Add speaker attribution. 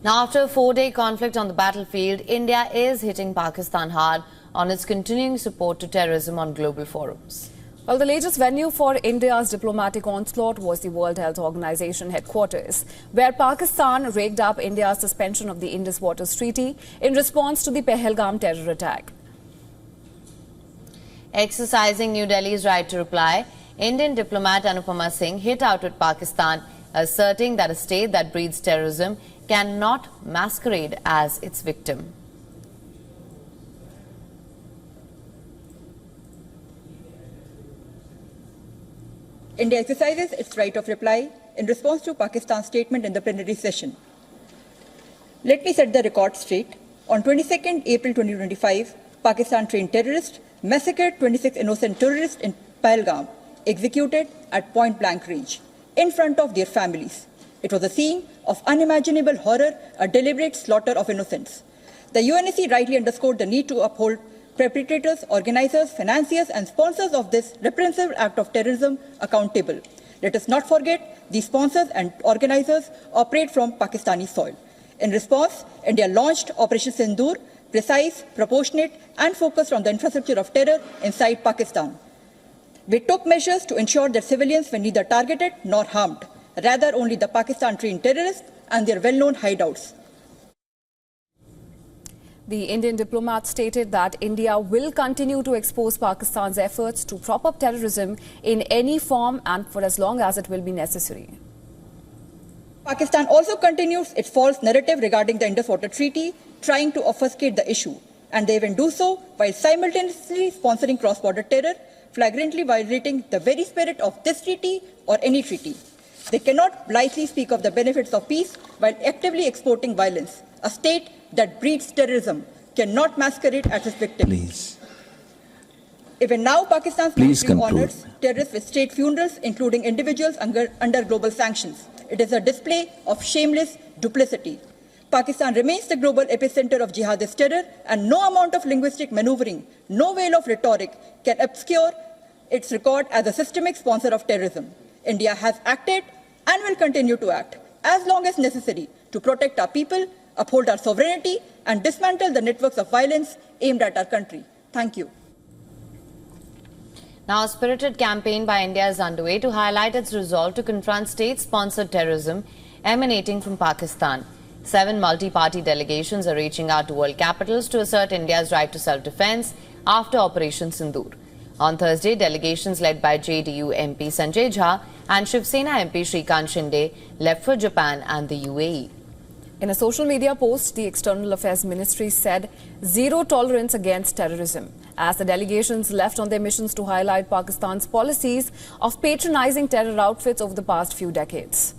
Speaker 1: Now, after a 4-day conflict on the battlefield, India is hitting Pakistan hard on its continuing support to terrorism on global forums.
Speaker 2: Well, the latest venue for India's diplomatic onslaught was the World Health Organization headquarters, where Pakistan raked up India's suspension of the Indus Waters Treaty in response to the Pahalgam terror attack.
Speaker 1: Exercising New Delhi's right to reply, Indian diplomat Anupama Singh hit out at Pakistan, asserting that a state that breeds terrorism cannot masquerade as its victim.
Speaker 3: India exercises its right of reply in response to Pakistan's statement in the plenary session. Let me set the record straight. On 22nd April 2025, Pakistan trained terrorists massacred 26 innocent tourists in Pahalgam, executed at point-blank range, in front of their families. It was a scene of unimaginable horror, a deliberate slaughter of innocents. The UNSC rightly underscored the need to uphold perpetrators, organizers, financiers and sponsors of this reprehensible act of terrorism accountable. Let us not forget these sponsors and organizers operate from Pakistani soil. In response, India launched Operation Sindoor, precise, proportionate and focused on the infrastructure of terror inside Pakistan. We took measures to ensure that civilians were neither targeted nor harmed, rather only the Pakistan-trained terrorists and their well-known hideouts.
Speaker 2: The Indian diplomat stated that India will continue to expose Pakistan's efforts to prop up terrorism in any form and for as long as it will be necessary.
Speaker 3: Pakistan also continues its false narrative regarding the Indus Water Treaty, trying to obfuscate the issue, and they even do so while simultaneously sponsoring cross-border terror, flagrantly violating the very spirit of this treaty or any treaty. They cannot blithely speak of the benefits of peace while actively exporting violence. A state that breeds terrorism cannot masquerade as its victim.
Speaker 4: Please.
Speaker 3: Even now, Pakistan's military honors terrorists with state funerals, including individuals under global sanctions. It is a display of shameless duplicity. Pakistan remains the global epicenter of jihadist terror, and no amount of linguistic maneuvering, no veil of rhetoric can obscure its record as a systemic sponsor of terrorism. India has acted and will continue to act as long as necessary to protect our people, uphold our sovereignty and dismantle the networks of violence aimed at our country. Thank you.
Speaker 1: Now, a spirited campaign by India is underway to highlight its resolve to confront state-sponsored terrorism emanating from Pakistan. 7 multi-party delegations are reaching out to world capitals to assert India's right to self-defense after Operation Sindoor. On Thursday, delegations led by JDU MP Sanjay Jha and Shiv Sena MP Shrikant Shinde left for Japan and the UAE.
Speaker 2: In a social media post, the External Affairs Ministry said zero tolerance against terrorism, as the delegations left on their missions to highlight Pakistan's policies of patronizing terror outfits over the past few decades.